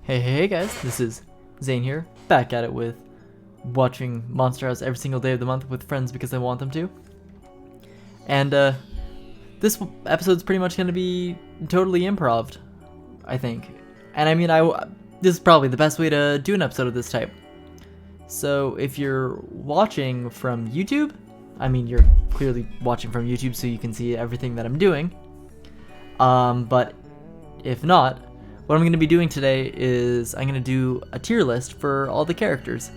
Hey guys, this is Zane here, back at it with watching Monster House every single day of the month with friends because I want them to. And this episode's pretty much going to be totally improv, I think. And I mean, this is probably the best way to do an episode of this type. So if you're watching from YouTube, I mean, you're clearly watching from YouTube so you can see everything that I'm doing. But if not, what I'm going to be doing today is I'm going to do a tier list for all the characters.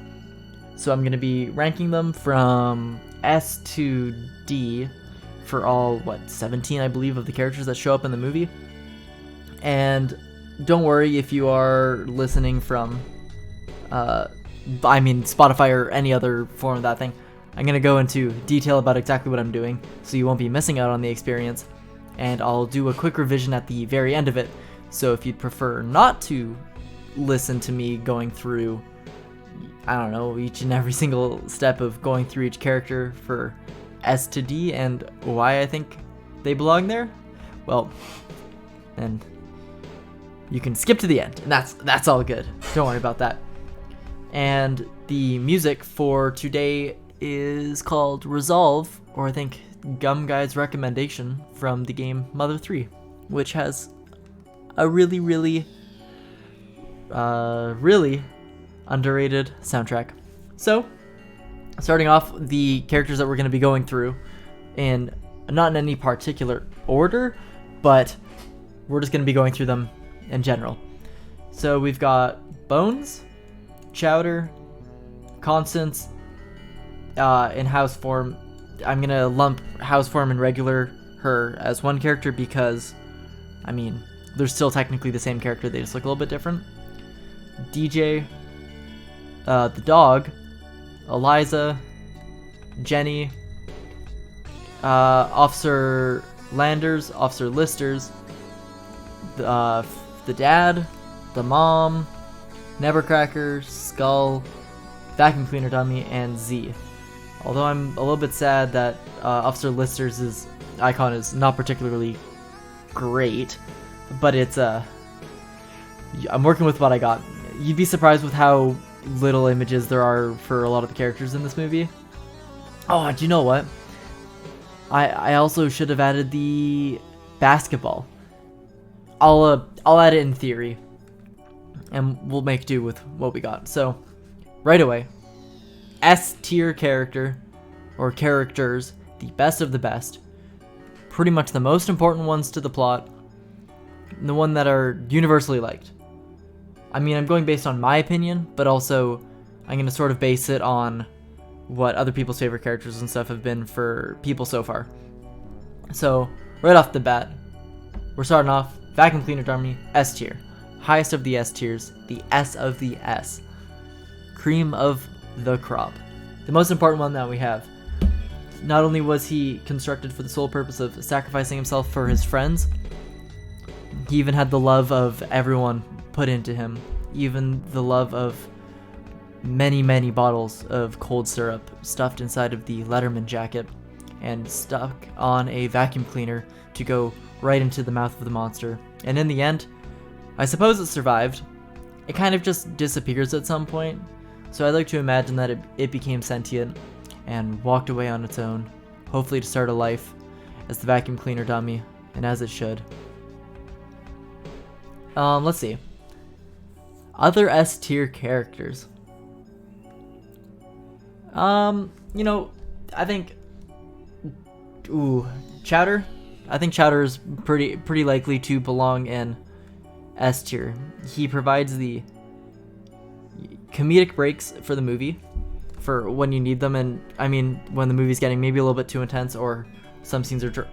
So I'm going to be ranking them from S to D for all, 17 I believe of the characters that show up in the movie. And don't worry if you are listening from, Spotify or any other form of that thing. I'm going to go into detail about exactly what I'm doing so you won't be missing out on the experience. And I'll do a quick revision at the very end of it. So if you'd prefer not to listen to me going through, I don't know, each and every single step of going through each character for S to D and why I think they belong there, well, then you can skip to the end, and that's all good. Don't worry about that. And the music for today is called Resolve, or I think Gum Guy's recommendation from the game Mother 3, which has a really underrated soundtrack. So, starting off, the characters that we're going to be going through in not in any particular order, but we're just going to be going through them in general. So we've got Bones, Chowder, Constance, in house form. I'm going to lump house form and regular her as one character because, I mean, they're still technically the same character, they just look a little bit different. DJ, the dog, Eliza, Jenny, Officer Landers, Officer Listers, the dad, the mom, Nevercracker, Skull, Vacuum Cleaner Dummy, and Z. Although I'm a little bit sad that Officer Listers' icon is not particularly great, but it's I'm working with what I got. You'd be surprised with how little images there are for a lot of the characters in this movie. Oh, do you know what? I also should have added the basketball. I'll add it in theory, and we'll make do with what we got. So, right away, S tier character or characters, the best of the best, pretty much the most important ones to the plot. The one that are universally liked. I mean, I'm going based on my opinion, but also I'm going to sort of base it on what other people's favorite characters and stuff have been for people so far. So, right off the bat, we're starting off Vacuum Cleaner Dummy, S tier. Highest of the S tiers, the S of the S. Cream of the crop. The most important one that we have. Not only was he constructed for the sole purpose of sacrificing himself for his friends, he even had the love of everyone put into him, even the love of many bottles of cold syrup stuffed inside of the Letterman jacket and stuck on a vacuum cleaner to go right into the mouth of the monster. And in the end, I suppose it survived. It kind of just disappears at some point, so I like to imagine that it became sentient and walked away on its own, hopefully to start a life as the vacuum cleaner dummy, and as it should. Let's see. Other S tier characters. I think, Chowder. I think Chowder is pretty likely to belong in S tier. He provides the comedic breaks for the movie, for when you need them, and I mean when the movie's getting maybe a little bit too intense or some scenes are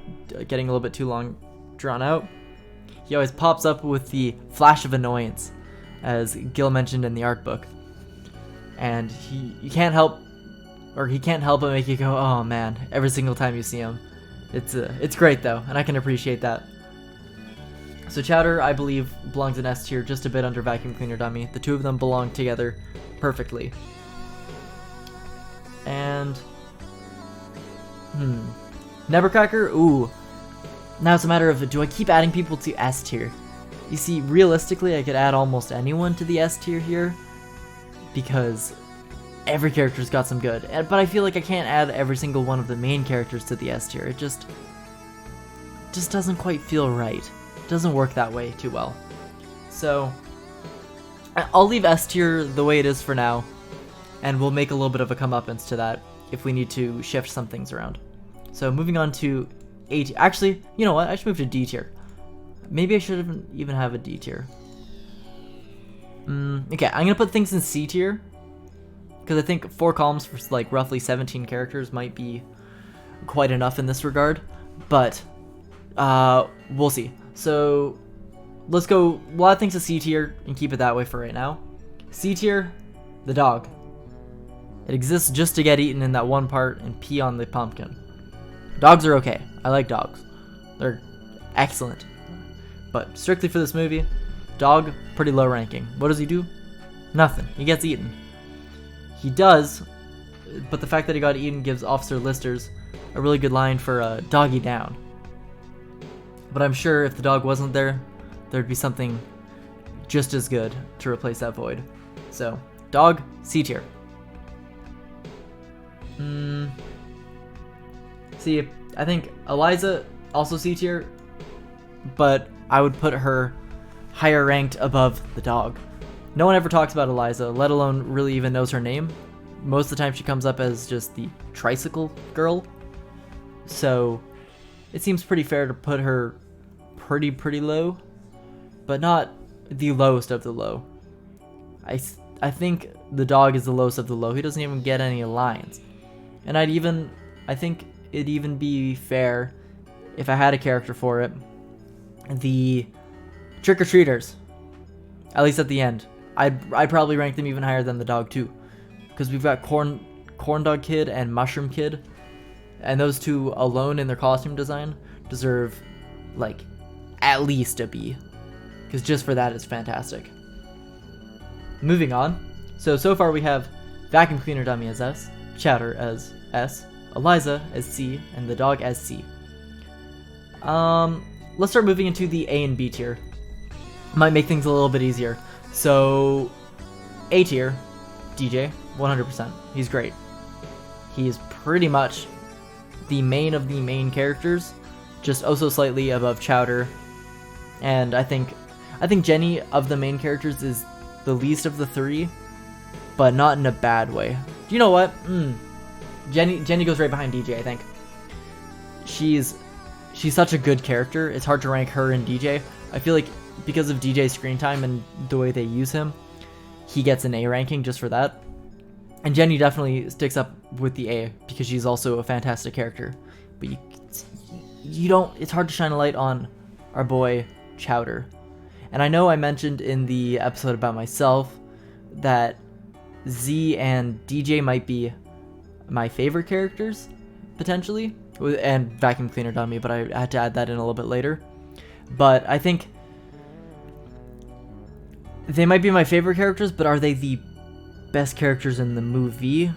getting a little bit too long, drawn out. He always pops up with the flash of annoyance, as Gil mentioned in the art book. And he can't help but make you go, oh man, every single time you see him. It's great though, and I can appreciate that. So Chowder, I believe, belongs in S tier, just a bit under Vacuum Cleaner Dummy. The two of them belong together perfectly. And Nevercracker, ooh. Now it's a matter of, do I keep adding people to S tier? You see, realistically, I could add almost anyone to the S tier here, because every character's got some good. But I feel like I can't add every single one of the main characters to the S tier. It just doesn't quite feel right. It doesn't work that way too well. So I'll leave S tier the way it is for now, and we'll make a little bit of a comeuppance to that if we need to shift some things around. So moving on to A tier. Actually, you know what? I should move to D tier. Maybe I should even have a D tier. Okay, I'm gonna put things in C tier, because I think 4 columns for like roughly 17 characters might be quite enough in this regard, but we'll see. So let's go, we'll add things to C tier and keep it that way for right now. C tier, the dog. It exists just to get eaten in that one part and pee on the pumpkin. Dogs are okay. I like dogs. They're excellent. But strictly for this movie, dog, pretty low ranking. What does he do? Nothing. He gets eaten. He does, but the fact that he got eaten gives Officer Listers a really good line for doggy down. But I'm sure if the dog wasn't there, there'd be something just as good to replace that void. So, dog, C tier. See, I think Eliza, also C tier, but I would put her higher ranked above the dog. No one ever talks about Eliza, let alone really even knows her name. Most of the time she comes up as just the tricycle girl. So it seems pretty fair to put her pretty low, but not the lowest of the low. I think the dog is the lowest of the low. He doesn't even get any lines. And I think it'd even be fair if I had a character for it. The trick-or-treaters, at least at the end, I'd probably rank them even higher than the dog too, because we've got Corn Dog Kid and Mushroom Kid, and those two alone in their costume design deserve like at least a B, because just for that it's fantastic. Moving on, so far we have Vacuum Cleaner Dummy as S, Chowder as S, Eliza as C, and the dog as C. Let's start moving into the A and B tier. Might make things a little bit easier. So, A tier, DJ, 100%. He's great. He is pretty much the main of the main characters, just oh so slightly above Chowder. And I think Jenny of the main characters is the least of the 3, but not in a bad way. You know what? Jenny goes right behind DJ, I think. She's such a good character, it's hard to rank her and DJ. I feel like because of DJ's screen time and the way they use him, he gets an A ranking just for that. And Jenny definitely sticks up with the A because she's also a fantastic character. But you don't, it's hard to shine a light on our boy Chowder. And I know I mentioned in the episode about myself that Z and DJ might be my favorite characters, potentially, and Vacuum Cleaner Dummy, but I had to add that in a little bit later. But I think they might be my favorite characters, but are they the best characters in the movie?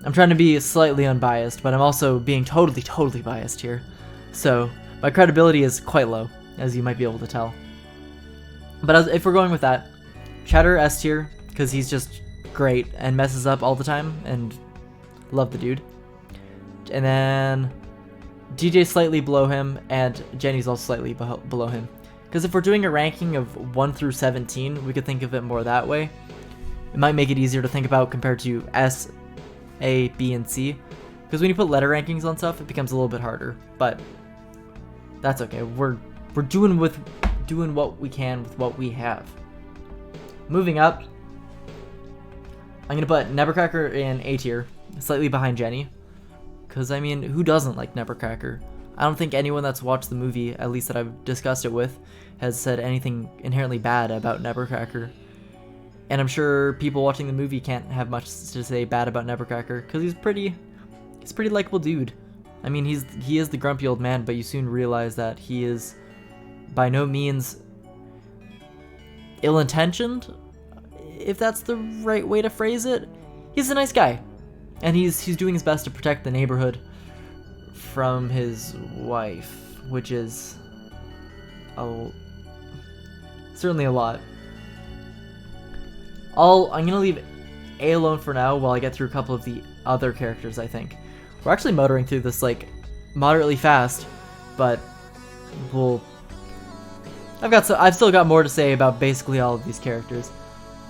I'm trying to be slightly unbiased, but I'm also being totally biased here. So my credibility is quite low, as you might be able to tell. But if we're going with that, Chowder S tier, because he's just great and messes up all the time, and love the dude. And then DJ slightly below him, and Jenny's also slightly below him. Because if we're doing a ranking of 1 through 17, we could think of it more that way. It might make it easier to think about compared to S, A, B, and C. Because when you put letter rankings on stuff, it becomes a little bit harder. But that's okay. We're doing what we can with what we have. Moving up, I'm gonna put Nevercracker in A tier, slightly behind Jenny. Because, I mean, who doesn't like Nevercracker? I don't think anyone that's watched the movie, at least that I've discussed it with, has said anything inherently bad about Nevercracker. And I'm sure people watching the movie can't have much to say bad about Nevercracker, because he's a pretty likable dude. I mean, he is the grumpy old man, but you soon realize that he is by no means ill-intentioned, if that's the right way to phrase it. He's a nice guy. And he's doing his best to protect the neighborhood from his wife, which is Certainly a lot. I'm gonna leave A alone for now while I get through a couple of the other characters, I think. We're actually motoring through this, like, moderately fast, but I've still got more to say about basically all of these characters.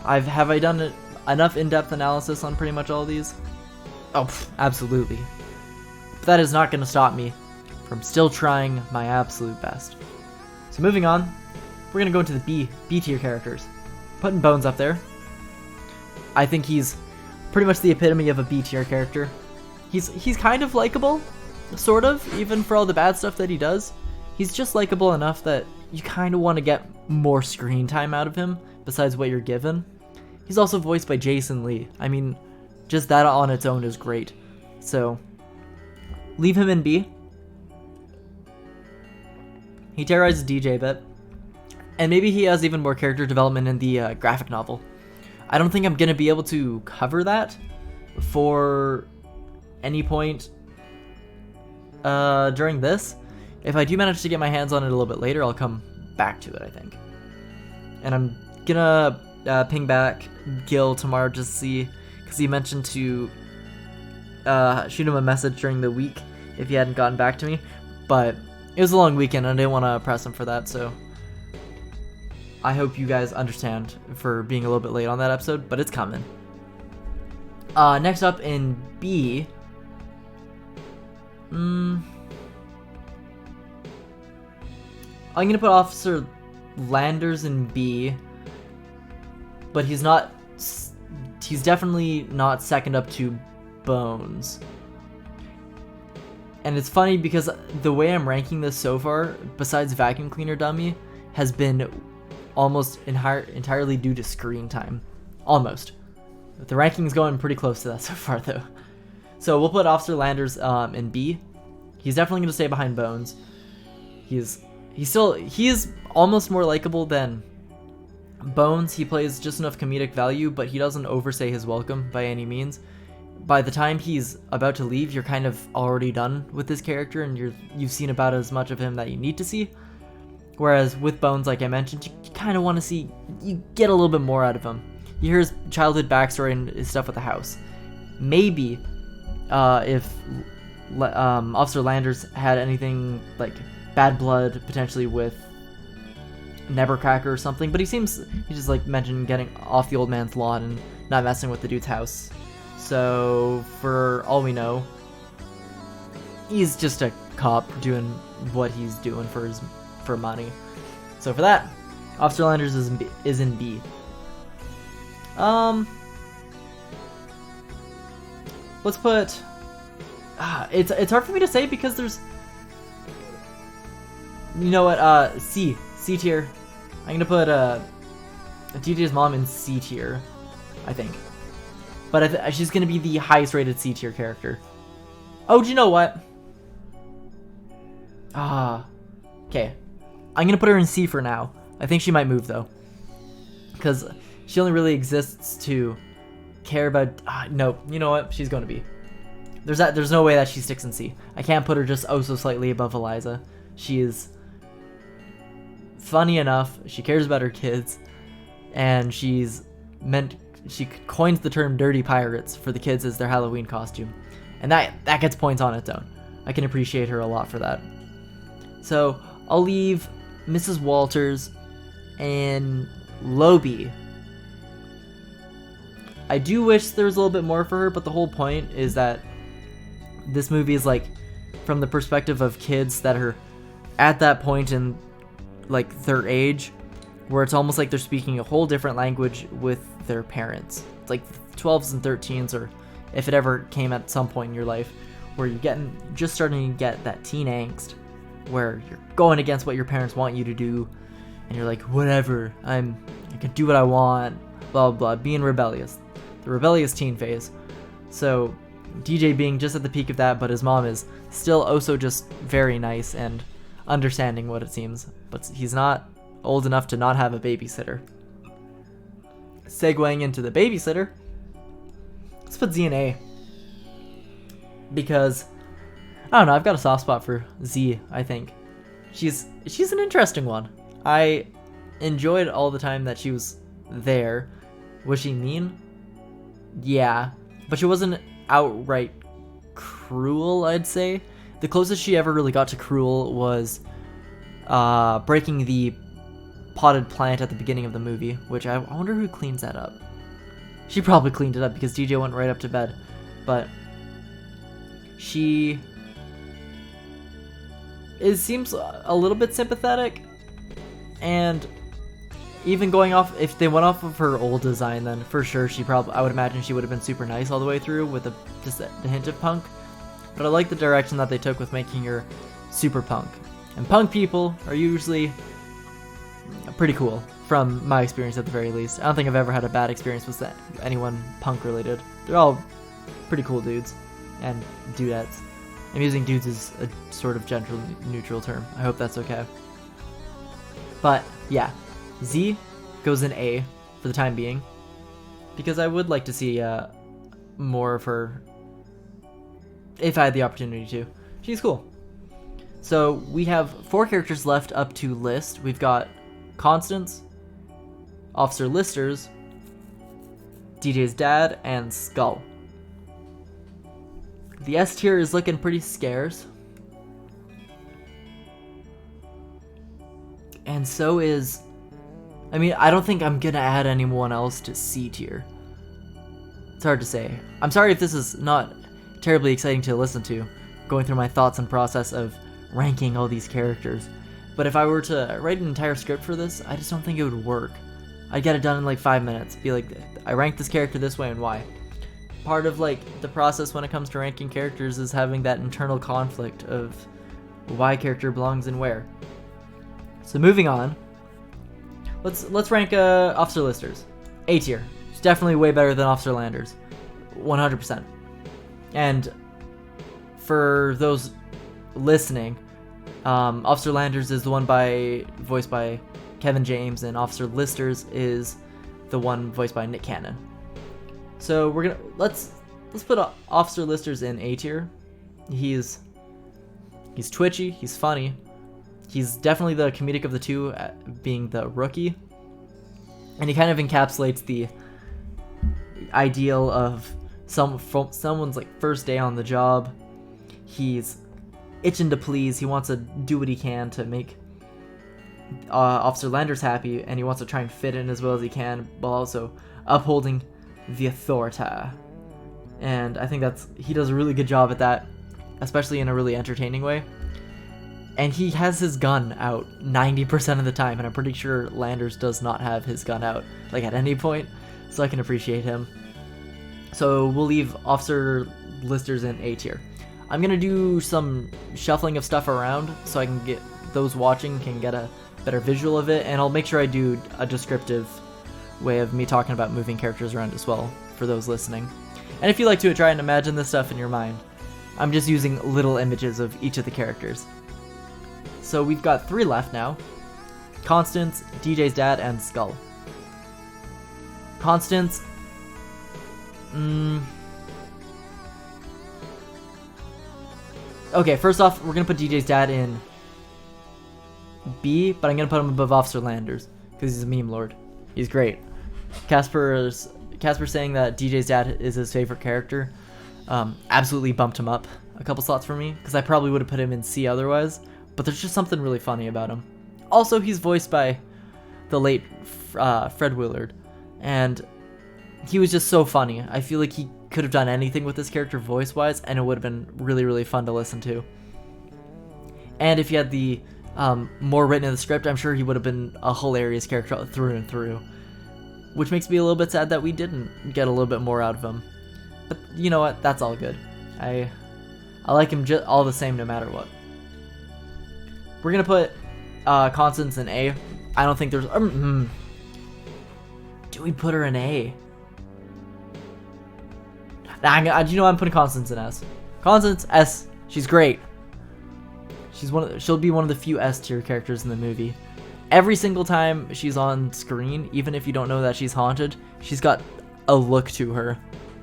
Have I done enough in-depth analysis on pretty much all of these? Oh, absolutely. But that is not going to stop me from still trying my absolute best. So moving on, we're going to go into the B tier characters. Putting Bones up there. I think he's pretty much the epitome of a B tier character. He's kind of likable, sort of, even for all the bad stuff that he does. He's just likable enough that you kind of want to get more screen time out of him besides what you're given. He's also voiced by Jason Lee. I mean, just that on its own is great. So, leave him in B. He terrorizes DJ a bit. And maybe he has even more character development in the graphic novel. I don't think I'm going to be able to cover that for any point during this. If I do manage to get my hands on it a little bit later, I'll come back to it, I think. And I'm gonna ping back Gil tomorrow just to see, because he mentioned to shoot him a message during the week if he hadn't gotten back to me. But it was a long weekend and I didn't want to press him for that, so I hope you guys understand for being a little bit late on that episode, but it's coming. Next up in B, I'm gonna put Officer Landers in B, but he's definitely not second up to Bones. And it's funny because the way I'm ranking this so far, besides Vacuum Cleaner Dummy, has been almost entirely due to screen time. Almost. The ranking's going pretty close to that so far, though. So we'll put Officer Landers in B. He's definitely going to stay behind Bones. He is almost more likable than Bones. He plays just enough comedic value, but he doesn't overstay his welcome by any means. By the time he's about to leave, you're kind of already done with this character, and you've seen about as much of him that you need to see. Whereas with Bones, like I mentioned, you kind of want to see, you get a little bit more out of him. You hear his childhood backstory and his stuff with the house. Maybe if Officer Landers had anything like bad blood potentially with Nevercracker or something, but he just like mentioned getting off the old man's lawn and not messing with the dude's house. So for all we know, he's just a cop doing what he's doing for money. So for that, Officer Landers is in B. Let's put. It's hard for me to say because there's. You know what? C tier. I'm gonna put DJ's mom in C tier, I think. But she's gonna be the highest rated C tier character. Oh, do you know what? Okay. I'm gonna put her in C for now. I think she might move though, because she only really exists to care about. No, you know what? She's gonna be. There's no way that she sticks in C. I can't put her just oh so slightly above Eliza. She is funny enough. She cares about her kids, and she coins the term "dirty pirates" for the kids as their Halloween costume, and that gets points on its own. I can appreciate her a lot for that. So I'll leave Mrs. Walters and Lobie. I do wish there was a little bit more for her, but the whole point is that this movie is like from the perspective of kids that are at that point in like their age where it's almost like they're speaking a whole different language with their parents. It's like 12s and 13s, or if it ever came at some point in your life where you're just starting to get that teen angst where you're going against what your parents want you to do and you're like, whatever, I can do what I want, blah blah blah, being rebellious. The rebellious teen phase. So DJ being just at the peak of that, but his mom is still also just very nice and understanding, what it seems, but he's not old enough to not have a babysitter. Segueing into the babysitter, let's put Z and A, because I don't know, I've got a soft spot for Z. I think she's an interesting one. I enjoyed all the time that she was there. Was she mean? Yeah, but she wasn't outright cruel, I'd say. The closest she ever really got to cruel was breaking the potted plant at the beginning of the movie, which I wonder who cleans that up. She probably cleaned it up because DJ went right up to bed, but she seems a little bit sympathetic, and even going off, if they went off of her old design, then for sure I would imagine she would have been super nice all the way through with just a hint of punk. But I like the direction that they took with making her super punk. And punk people are usually pretty cool, from my experience at the very least. I don't think I've ever had a bad experience with anyone punk related. They're all pretty cool dudes and dudettes. I'm using dudes as a sort of gender neutral term. I hope that's okay. But yeah, Z goes in A for the time being, because I would like to see more of her if I had the opportunity to. She's cool. So we have 4 characters left up to list. We've got Constance, Officer Listers, DJ's dad, and Skull. The S tier is looking pretty scarce. And so is... I mean, I don't think I'm gonna add anyone else to C tier. It's hard to say. I'm sorry if this is not terribly exciting to listen to, going through my thoughts and process of ranking all these characters. But if I were to write an entire script for this, I just don't think it would work. I'd get it done in like 5 minutes. Be like, I rank this character this way and why. Part of like the process when it comes to ranking characters is having that internal conflict of why a character belongs and where. So moving on, let's rank Officer Listers. A tier. It's definitely way better than Officer Landers, 100%. And for those listening, Officer Landers is the one voiced by Kevin James, and Officer Listers is the one voiced by Nick Cannon. So we're gonna let's put Officer Listers in A tier. He's twitchy, he's funny, he's definitely the comedic of the two, being the rookie, and he kind of encapsulates the ideal of someone's like first day on the job. He's itching to please. He wants to do what he can to make Officer Landers happy, and he wants to try and fit in as well as he can, while also upholding the authority. And I think he does a really good job at that, especially in a really entertaining way. And he has his gun out 90% of the time, and I'm pretty sure Landers does not have his gun out like at any point, so I can appreciate him. So we'll leave Officer Listers in A tier. I'm gonna do some shuffling of stuff around so I can get those watching can get a better visual of it, and I'll make sure I do a descriptive way of me talking about moving characters around as well for those listening. And if you like to try and imagine this stuff in your mind, I'm just using little images of each of the characters. So we've got 3 left now: Constance, DJ's dad, and Skull. Constance, okay, first off, we're gonna put DJ's dad in B, but I'm gonna put him above Officer Landers because he's a meme lord. He's great. Casper saying that DJ's dad is his favorite character absolutely bumped him up a couple slots for me, because I probably would have put him in C otherwise, but there's just something really funny about him. Also, he's voiced by the late Fred Willard, and he was just so funny. I feel like he could have done anything with this character voice-wise, and it would have been really, really fun to listen to. And if he had the more written in the script, I'm sure he would have been a hilarious character through and through, which makes me a little bit sad that we didn't get a little bit more out of him. But you know what? That's all good. I like him all the same, no matter what. We're gonna put Constance in A. I don't think there's. Do we put her in A? You know, I'm putting Constance in S. Constance S. She's great. She'll be one of the few S tier characters in the movie. Every single time she's on screen, even if you don't know that she's haunted, she's got a look to her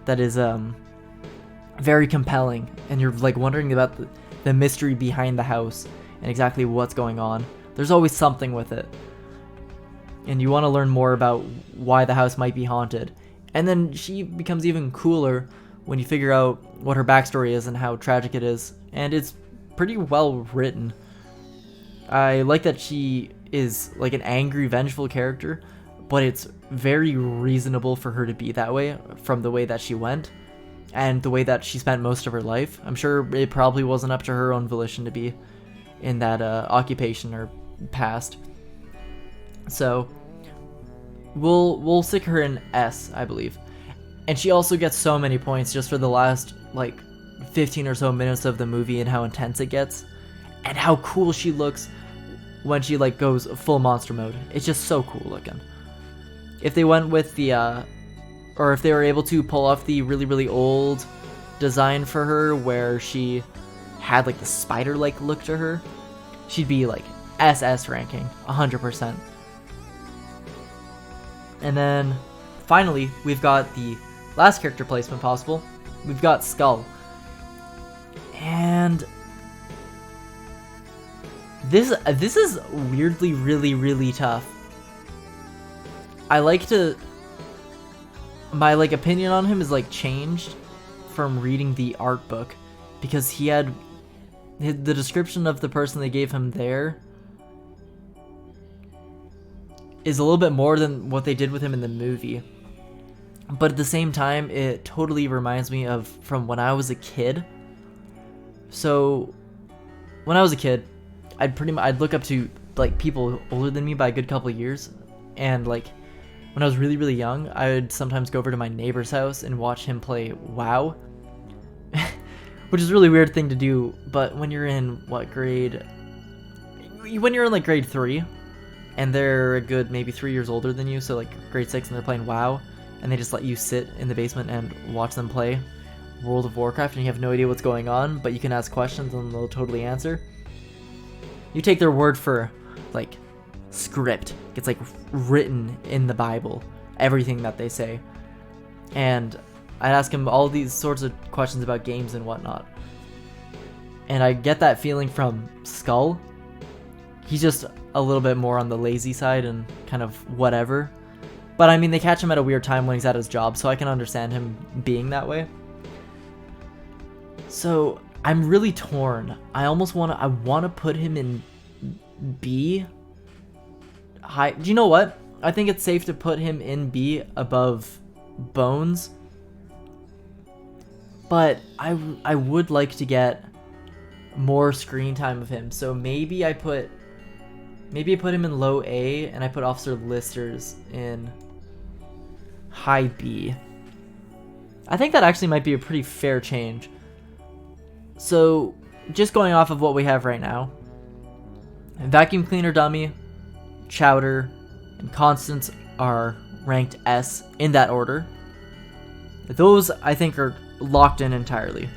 that is very compelling, and you're like wondering about the mystery behind the house and exactly what's going on. There's always something with it. and you want to learn more about why the house might be haunted. And then she becomes even cooler when you figure out what her backstory is and how tragic it is, and it's pretty well written. I like that she is like an angry, vengeful character, but it's very reasonable for her to be that way from the way that she went and the way that she spent most of her life. I'm sure it probably wasn't up to her own volition to be in that occupation or past. So we'll stick her in S, I believe. And she also gets so many points just for the last like 15 or so minutes of the movie and how intense it gets and how cool she looks when she like goes full monster mode. It's just so cool looking. If they went with the or if they were able to pull off the really old design for her where she had like the spider-like look to her, she'd be like SS ranking 100%. And then finally we've got the last character placement possible. We've got Skull. And this is weirdly really tough. I like to my like opinion on him is like changed from reading the art book because he had the description of the person they gave him there is a little bit more than what they did with him in the movie. But at the same time, it totally reminds me of from when I was a kid. So when I was a kid, I'd look up to like people older than me by a good couple of years, and like when I was really young, I would sometimes go over to my neighbor's house and watch him play WoW, which is a really weird thing to do. But when you're in like grade 3, and they're a good maybe 3 years older than you, so like grade 6, and they're playing WoW, and they just let you sit in the basement and watch them play World of Warcraft, and you have no idea what's going on, but you can ask questions and they'll totally answer. You take their word for like script. It's like written in the Bible, everything that they say. And I'd ask him all these sorts of questions about games and whatnot. And I get that feeling from Skull. He's just a little bit more on the lazy side and kind of whatever. But I mean, they catch him at a weird time when he's at his job, so I can understand him being that way. So I'm really torn. I want to put him in B. High. Do you know what? I think it's safe to put him in B above Bones. But I would like to get more screen time of him. So maybe I put him in low A and I put Officer Listers in high B. I think that actually might be a pretty fair change. So just going off of what we have right now, Vacuum Cleaner Dummy, Chowder, and Constance are ranked S in that order. Those I think are locked in entirely.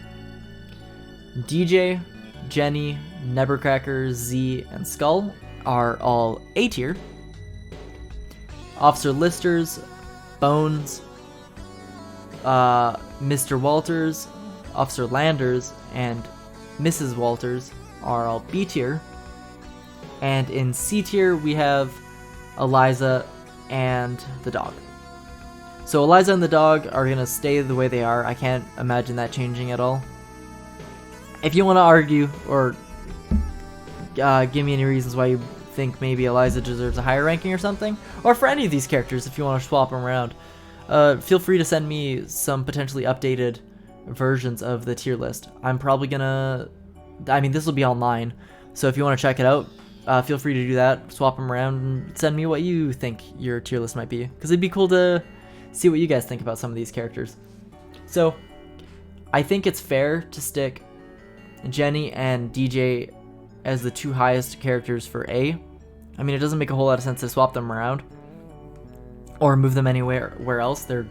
DJ, Jenny, Nebercracker, Z, and Skull are all A tier. Officer Listers, Bones, Mr. Walters, Officer Landers, and Mrs. Walters are all B tier. And in C tier, we have Eliza and the dog. So Eliza and the dog are going to stay the way they are. I can't imagine that changing at all. If you want to argue or give me any reasons why you think maybe Eliza deserves a higher ranking or something, or for any of these characters if you want to swap them around, feel free to send me some potentially updated versions of the tier list. I'm probably gonna, this will be online, so if you want to check it out, feel free to do that, swap them around, and send me what you think your tier list might be, because it'd be cool to see what you guys think about some of these characters. So I think it's fair to stick Jenny and DJ as the two highest characters for A. I mean, it doesn't make a whole lot of sense to swap them around or move them anywhere else. They're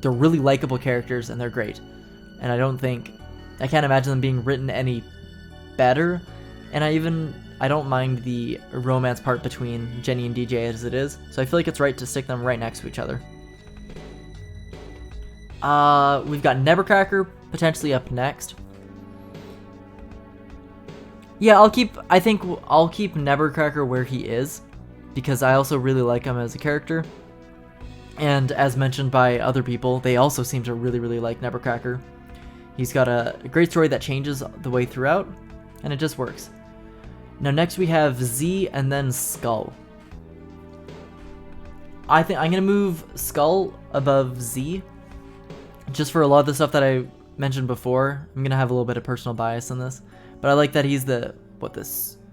really likable characters and they're great. And I can't imagine them being written any better. And I don't mind the romance part between Jenny and DJ as it is. So I feel like it's right to stick them right next to each other. We've got Nebercracker potentially up next. Yeah, I'll keep Nebercracker where he is. because I also really like him as a character. And as mentioned by other people, they also seem to really like Nevercracker. He's got a great story that changes the way throughout, and it just works. Now next we have Z and then Skull. I think I'm gonna move Skull above Z, just for a lot of the stuff that I mentioned before. I'm gonna have a little bit of personal bias in this, but I like that he's the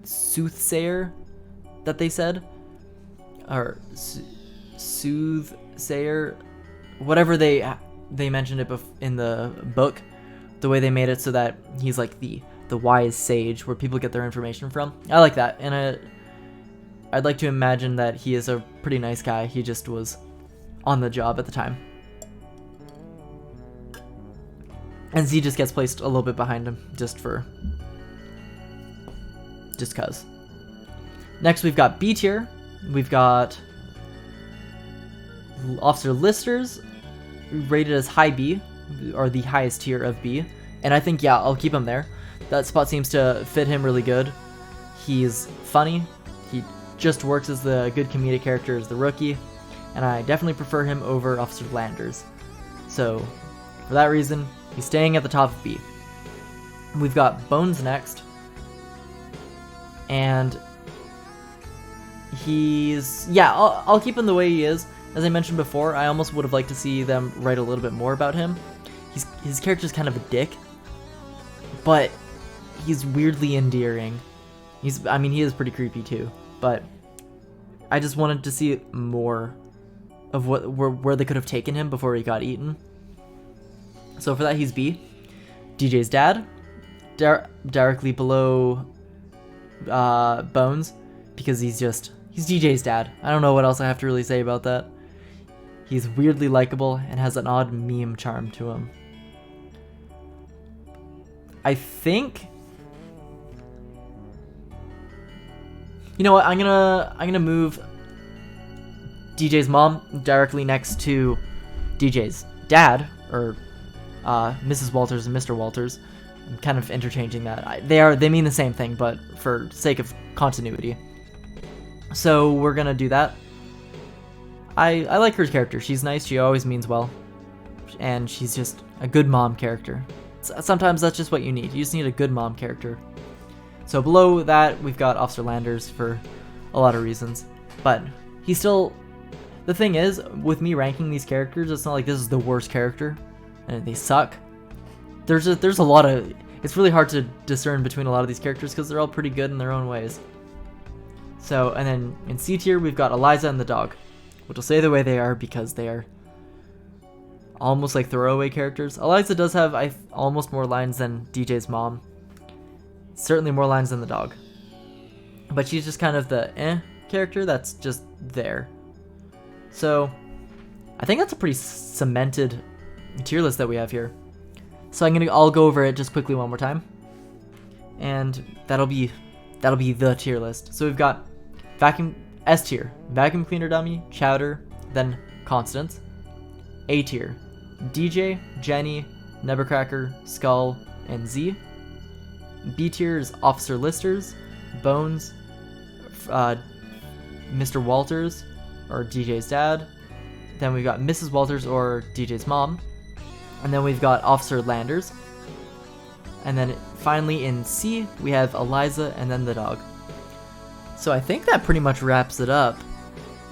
soothsayer that they said, or soothsayer, whatever they mentioned it in the book. The way they made it so that he's like the wise sage where people get their information from. I like that, and I'd like to imagine that he is a pretty nice guy. He just was on the job at the time. And Z just gets placed a little bit behind him just cuz. Next we've got B tier. We've got Officer Listers, rated as high B, or the highest tier of B. And I think, yeah, I'll keep him there. That spot seems to fit him really good. He's funny. He just works as the good comedic character as the rookie. And I definitely prefer him over Officer Landers. So, for that reason, he's staying at the top of B. We've got Bones next. And he's... yeah, I'll keep him the way he is. As I mentioned before, I almost would have liked to see them write a little bit more about him. His character's kind of a dick, but he's weirdly endearing. He is pretty creepy too, but I just wanted to see more of where they could have taken him before he got eaten. So for that, he's B. DJ's dad, directly below Bones, because he's DJ's dad. I don't know what else I have to really say about that. He's weirdly likable and has an odd meme charm to him. I think, you know what, I'm gonna move DJ's mom directly next to DJ's dad, or Mrs. Walters and Mr. Walters. I'm kind of interchanging that. They mean the same thing, but for sake of continuity. So we're gonna do that. I like her character. She's nice. She always means well, and she's just a good mom character. Sometimes that's just what you need. You just need a good mom character. So below that, we've got Officer Landers for a lot of reasons, but he's still... the thing is, with me ranking these characters, it's not like this is the worst character and they suck. There's a lot of... it's really hard to discern between a lot of these characters because they're all pretty good in their own ways. So, and then in C tier, we've got Eliza and the dog, which will stay the way they are because they are almost like throwaway characters. Eliza does have almost more lines than DJ's mom. Certainly more lines than the dog. But she's just kind of the character that's just there. So, I think that's a pretty cemented tier list that we have here. So I'll go over it just quickly one more time. And that'll be the tier list. So we've got S tier, vacuum cleaner dummy, Chowder, then Constance. A tier, DJ, Jenny, Nevercracker, Skull, and Z. B tier is Officer Listers, Bones, Mr. Walters, or DJ's dad. Then we've got Mrs. Walters, or DJ's mom. And then we've got Officer Landers. And then finally in C, we have Eliza and then the dog. So I think that pretty much wraps it up.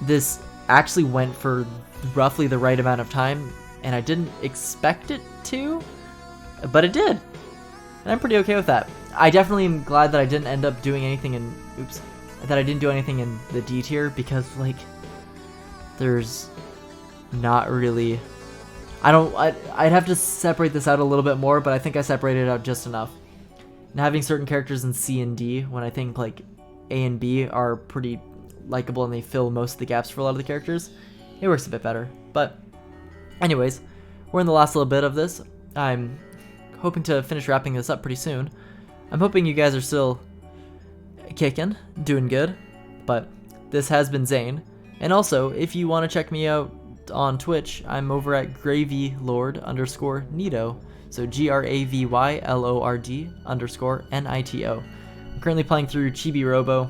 This actually went for roughly the right amount of time, and I didn't expect it to, but it did. And I'm pretty okay with that. I definitely am glad that I didn't end up doing anything in, that I didn't do anything in the D tier, because like, there's not really, I'd have to separate this out a little bit more, but I think I separated it out just enough. And having certain characters in C and D, when I think like A and B are pretty likable and they fill most of the gaps for a lot of the characters, it works a bit better. But anyways, we're in the last little bit of this. I'm hoping to finish wrapping this up pretty soon. I'm hoping you guys are still kicking, doing good, but this has been Zane. And also, if you want to check me out on Twitch, I'm over at GravyLord_Nito, so GravyLord_NITO. I'm currently playing through Chibi Robo.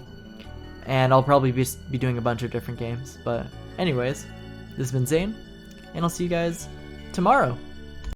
and I'll probably be doing a bunch of different games. But anyways, this has been Zane, and I'll see you guys tomorrow.